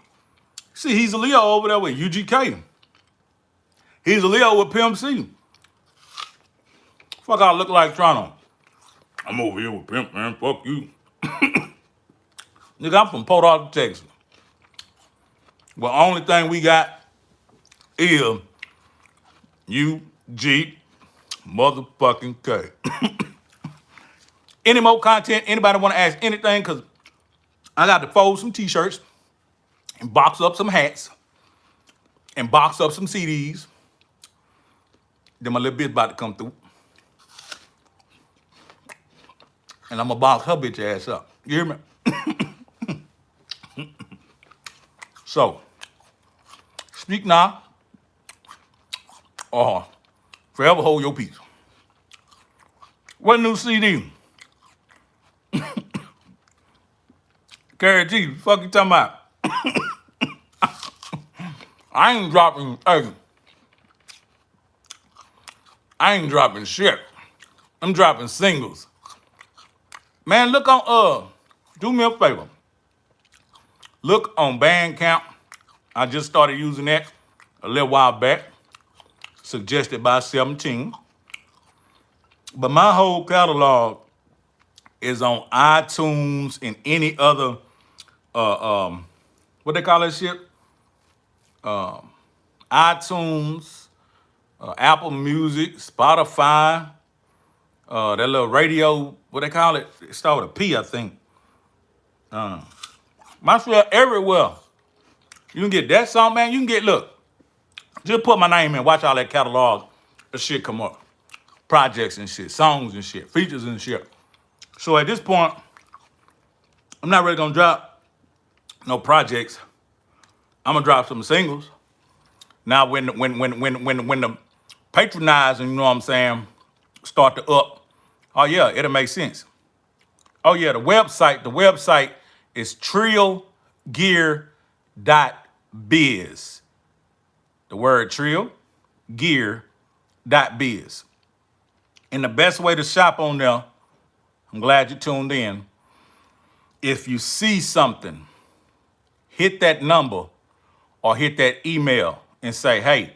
A: See, Hezeleo over there with u.g.k. Hezeleo with Pimp C. Fuck, I look like Toronto. I'm over here with Pimp, man. Fuck you. Nigga, I'm from Polo, Texas. Well, only thing we got is u.g. motherfucking K. Any more content? Anybody want to ask anything? Because I got to fold some t-shirts and box up some hats and box up some CDs. Then my little bitch about to come through. And I'm going to box her bitch ass up. You hear me? So, Speak now or forever hold your peace. What new CD? Carrie G, fuck you talking about? I ain't dropping, hey, I ain't dropping shit. I'm dropping singles. Man, look on, do me a favor. Look on Bandcamp. I just started using that a little while back. Suggested by 17. But my whole catalog is on iTunes and any other, what they call that shit? iTunes, Apple Music, Spotify, that little radio, what they call it? It started with a P, I think. My shit everywhere. You can get that song, man. You can get, look, just put my name in, watch all that catalog, the shit come up. Projects and shit, songs and shit, features and shit. So at this point, I'm not really gonna drop no projects. I'm gonna drop some singles. Now when the patronizing, you know what I'm saying, start to up, oh yeah, it'll make sense. Oh yeah, the website is trillgear.biz. The word trillgear.biz. And the best way to shop on there, I'm glad you tuned in. If you see something, hit that number or hit that email and say, hey,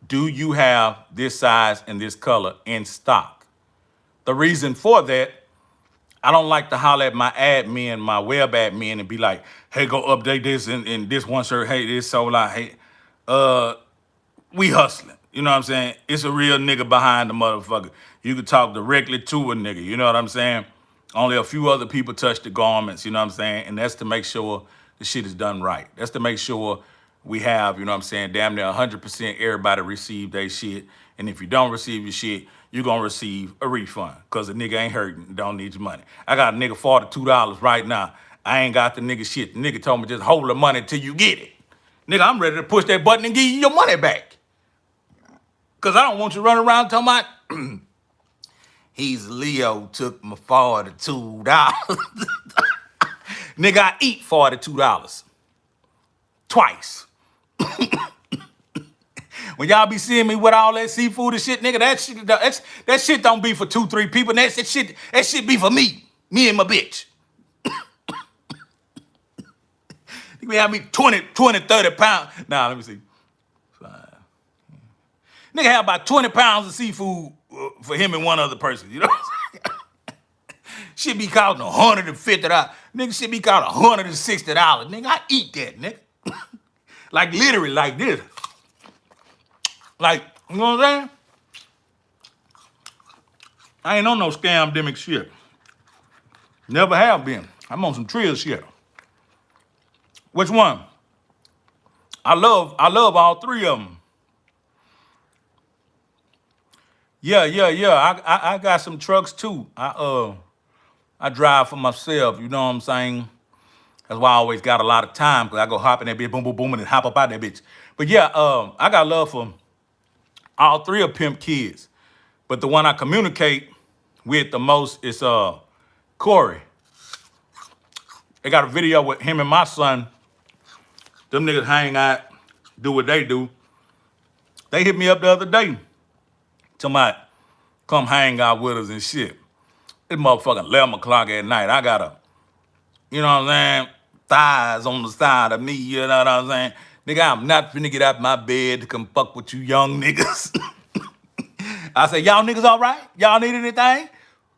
A: do you have this size and this color in stock? The reason for that, I don't like to holler at my admin, my web admin, and be like, hey, go update this and this one shirt, hey, this sold out, hey, we hustling. You know what I'm saying? It's a real nigga behind the motherfucker. You can talk directly to a nigga, you know what I'm saying? Only a few other people touch the garments, you know what I'm saying? And that's to make sure the shit is done right. That's to make sure we have, you know what I'm saying, damn near 100% everybody receive their shit. And if you don't receive your shit, you're gonna receive a refund because the nigga ain't hurting, don't need your money. I got a nigga $42 right now. I ain't got the nigga shit. The nigga told me just hold the money till you get it. Nigga, I'm ready to push that button and give you your money back. Because I don't want you running around talking about, Hezeleo took my $42. Nigga, I eat $42. Twice. When y'all be seeing me with all that seafood and shit, nigga, that shit don't be for 2-3 people. That shit be for me. Me and my bitch. You have me 20, 30 pounds. Nah, let me see. Nigga have about 20 pounds of seafood for him and one other person, you know what I'm saying? Shit be costing $150. Nigga, shit be costing $160. Nigga, I eat that, nigga. Like literally like this. Like, you know what I'm saying? I ain't on no scam-demic shit. Never have been. I'm on some trill shit. Which one? I love all three of them. Yeah. I got some trucks too. I drive for myself, you know what I'm saying? That's why I always got a lot of time, because I go hop in that bitch, boom, boom, boom, and then hop up out that bitch. But yeah, I got love for all three of Pimp kids. But the one I communicate with the most is Corey. They got a video with him and my son. Them niggas hang out, do what they do. They hit me up the other day. Somebody come hang out with us and shit. It's motherfucking 11 o'clock at night. I got you know what I'm saying, thighs on the side of me, you know what I'm saying? Nigga, I'm not finna get out my bed to come fuck with you young niggas. I say, y'all niggas all right? Y'all need anything?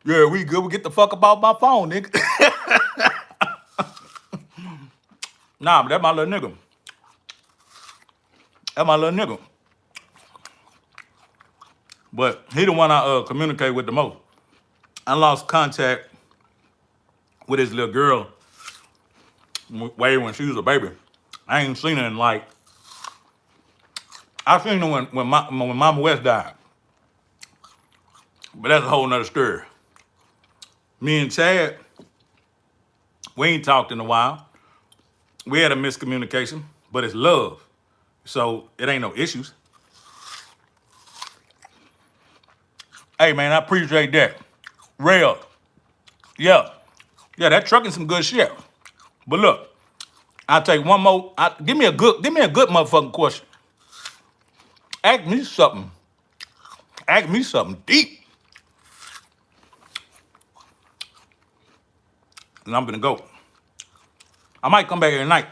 A: Yeah, we good. We get the fuck up off my phone, nigga. Nah, but that's my little nigga. That's my little nigga. But he the one I communicate with the most. I lost contact with his little girl way when she was a baby. I ain't seen her in like, I seen her when Mama West died. But that's a whole nother story. Me and Chad, we ain't talked in a while. We had a miscommunication, but it's love. So it ain't no issues. Hey man, I appreciate that. Real. Yeah. Yeah, that trucking some good shit. But look, I'll take one more. Give me a good motherfucking question. Ask me something. Ask me something deep. And I'm gonna go. I might come back here tonight.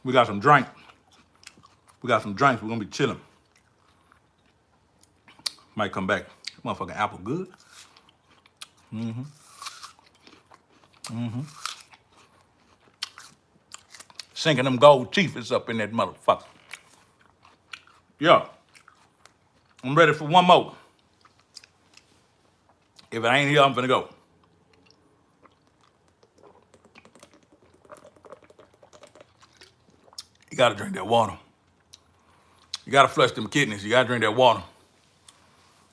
A: We got some drink. We got some drinks. We're gonna be chilling. Might come back. Motherfucking apple good. Sinking them gold teeth is up in that motherfucker. Yeah. I'm ready for one more. If it ain't here, I'm finna go. You gotta drink that water. You gotta flush them kidneys. You gotta drink that water.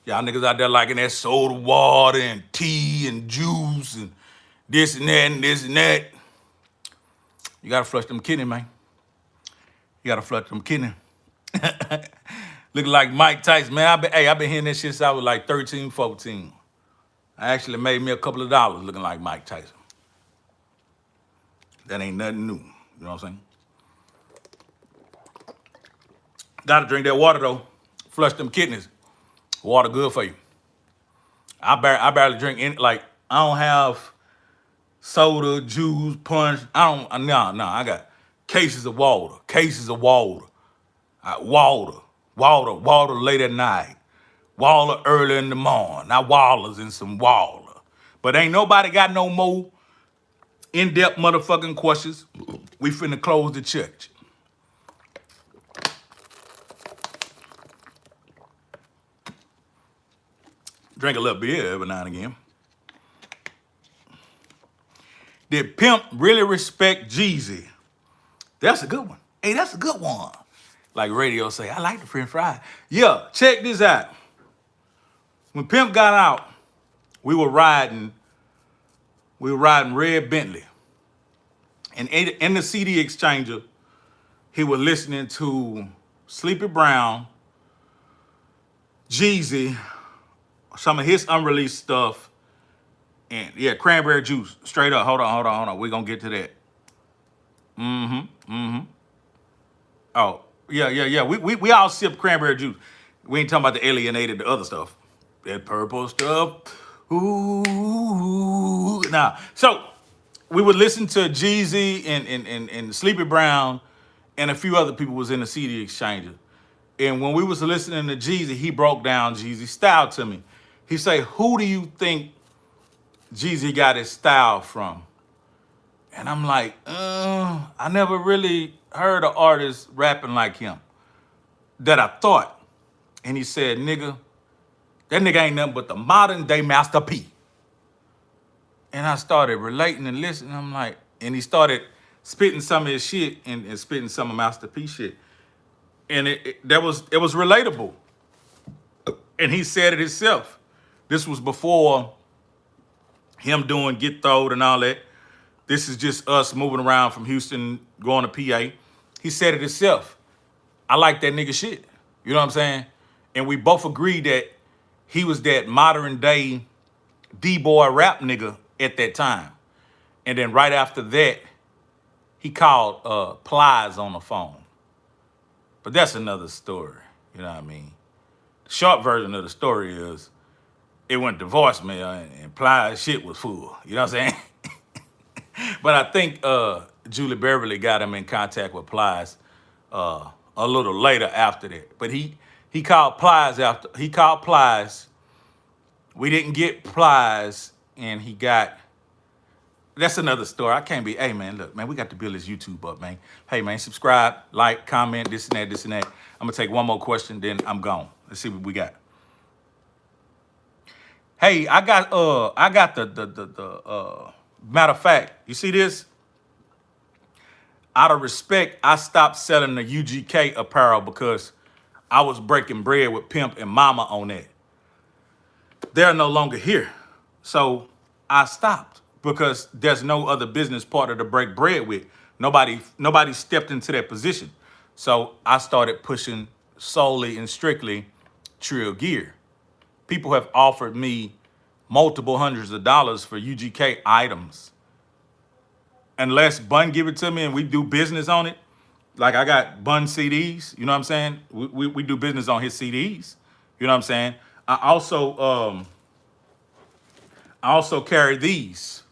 A: Y'all niggas out there liking that soda water and tea and juice and this and that and this and that. You gotta flush them kidneys, man. You gotta flush them kidneys. Looking like Mike Tyson, man. I've been hearing this shit since I was like 13, 14. I actually made me a couple of dollars looking like Mike Tyson. That ain't nothing new. You know what I'm saying? Gotta drink that water though. Flush them kidneys. Water good for you. I barely drink any, like, I don't have soda, juice, punch. I got cases of water. Water late at night. Water early in the morning. Now Waller's in some water. But ain't nobody got no more in-depth motherfucking questions. We finna close the church. Drink a little beer every now and again. Did Pimp really respect Jeezy? That's a good one. Hey, that's a good one. Like radio say, I like the French fry. Yeah, check this out. When Pimp got out, we were riding red Bentley. And in the CD exchanger, he was listening to Sleepy Brown, Jeezy, some of his unreleased stuff, and yeah, Cranberry Juice. Straight up. Hold on. We're gonna get to that. Oh, yeah. We all sip cranberry juice. We ain't talking about the alienated, the other stuff. That purple stuff. Ooh. Nah. So we would listen to Jeezy and Sleepy Brown and a few other people was in the CD exchanger. And when we was listening to Jeezy, he broke down Jeezy's style to me. He say, who do you think Jeezy got his style from? And I'm like, I never really heard an artist rapping like him that I thought. And he said, nigga, that nigga ain't nothing but the modern day Master P. And I started relating and listening. I'm like, and he started spitting some of his shit and spitting some of Master P shit. And it was relatable. And he said it himself. This was before him doing Get Throwed and all that. This is just us moving around from Houston, going to PA. He said it himself. I like that nigga shit. You know what I'm saying? And we both agreed that he was that modern day D-boy rap nigga at that time. And then right after that, he called Plies on the phone. But that's another story. You know what I mean? The short version of the story is it went to voicemail and Plies shit was full. You know what I'm saying? But I think Julie Beverly got him in contact with Plies a little later after that. But he called Plies after he called Plies. We didn't get Plies, and he got. That's another story. I can't be. Hey man, look man, we got to build this YouTube up, man. Hey man, subscribe, like, comment, this and that. I'm gonna take one more question, then I'm gone. Let's see what we got. Hey, I got the matter of fact, you see this? Out of respect, I stopped selling the u.g.k apparel because I was breaking bread with Pimp and Mama on that. They're no longer here. So I stopped because there's no other business partner to break bread with. Nobody stepped into that position. So I started pushing solely and strictly Trill gear. People have offered me multiple hundreds of dollars for u.g.k items. Unless Bun give it to me and we do business on it, like I got Bun CDs, you know what I'm saying? We do business on his CDs, you know what I'm saying? I also I also carry these.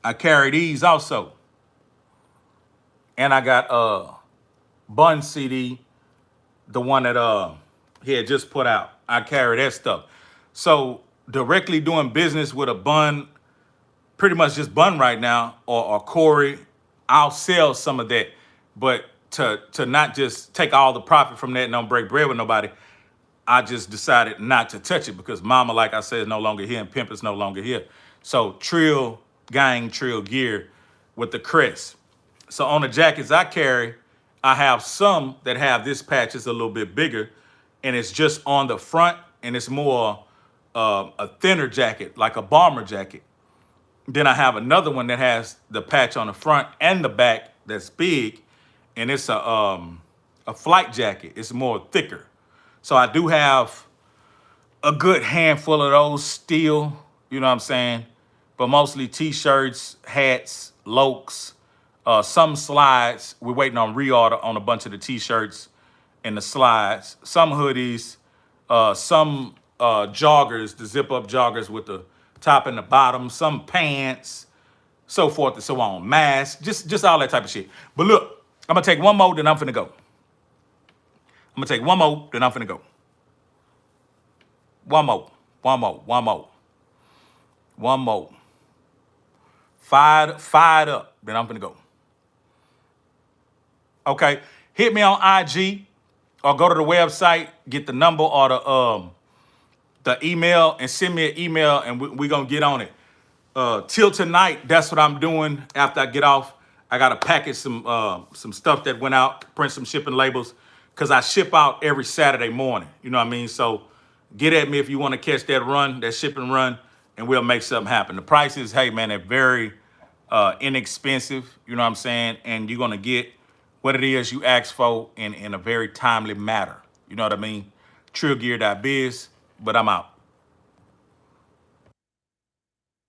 A: I carry these also, and I got Bun CD, the one that he had just put out. I carry that stuff. So directly doing business with a Bun, pretty much just Bun right now, or Corey, I'll sell some of that. But to not just take all the profit from that and don't break bread with nobody, I just decided not to touch it because Mama, like I said, is no longer here and Pimp is no longer here. So Trill Gang, Trill Gear with the crest. So on the jackets I carry, I have some that have this patch is a little bit bigger, and it's just on the front, and it's more a thinner jacket, like a bomber jacket. Then I have another one that has the patch on the front and the back that's big, and it's a flight jacket. It's more thicker. So I do have a good handful of those still, you know what I'm saying? But mostly t-shirts, hats, lokes, some slides. We're waiting on reorder on a bunch of the t-shirts and the slides, some hoodies, some joggers, the zip up joggers with the top and the bottom, some pants, so forth and so on, masks, just all that type of shit. But look, I'm gonna take one more, then I'm finna go. I'm gonna take one more, then I'm finna go. One more, one more, one more, one more. Fired up, then I'm finna go. Okay, hit me on IG or go to the website, get the number or the email, and send me an email, and we're gonna get on it. Till tonight, that's what I'm doing. After I get off, I gotta package some stuff that went out, print some shipping labels, cause I ship out every Saturday morning. You know what I mean? So get at me if you want to catch that run, that shipping run, and we'll make something happen. The prices, hey man, they're very inexpensive. You know what I'm saying? And you're gonna get what it is you ask for in a very timely manner. You know what I mean? Trillgear.biz, but I'm out.